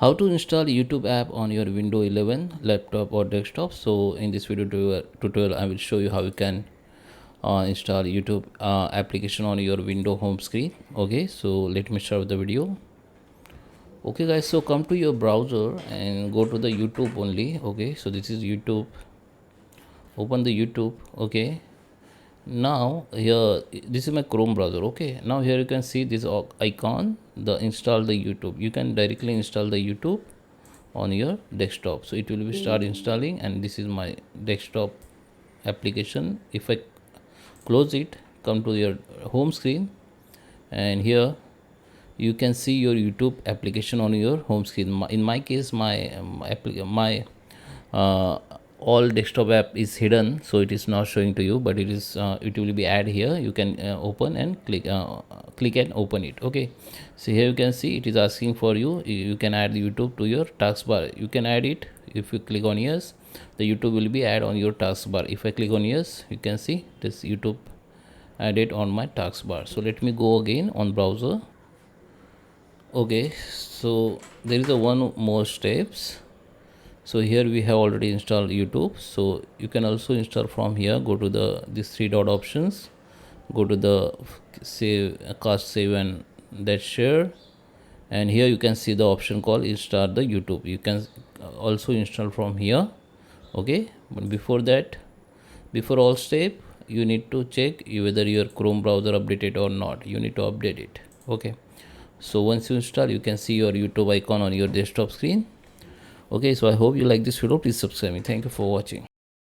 How to install YouTube app on your Windows 11 laptop or desktop. So in this video tutorial I will show you how you can install YouTube application on your Windows home screen. Okay, so let me start with the video. Okay guys, so come to your browser and go to the YouTube only. Okay, so this is YouTube. Open the YouTube. Okay, now here this is my Chrome browser. Okay, now here you can see this icon, the install the YouTube. You can directly install the YouTube on your desktop, so it will be start installing, and this is my desktop application. If I close it, come to your home screen, and here you can see your YouTube application on your home screen. In my case, my all desktop app is hidden, so it is not showing to you, but it will be add here. You can open and click and open it. Okay, so here you can see it is asking for you can add YouTube to your taskbar. You can add it. If you click on yes, the YouTube will be add on your taskbar. If I click on yes, you can see this YouTube added on my taskbar. So let me go again on browser. Okay, so there is a one more steps. So here we have already installed YouTube, so you can also install from here. Go to these three dot options, go to the save, cast, save, and that share, and here you can see the option called install the YouTube. You can also install from here. Okay, but before that, before all step, you need to check whether your Chrome browser updated or not. You need to update it. Okay, so once you install, you can see your YouTube icon on your desktop screen. Okay, so I hope you like this video. Please subscribe me. Thank you for watching.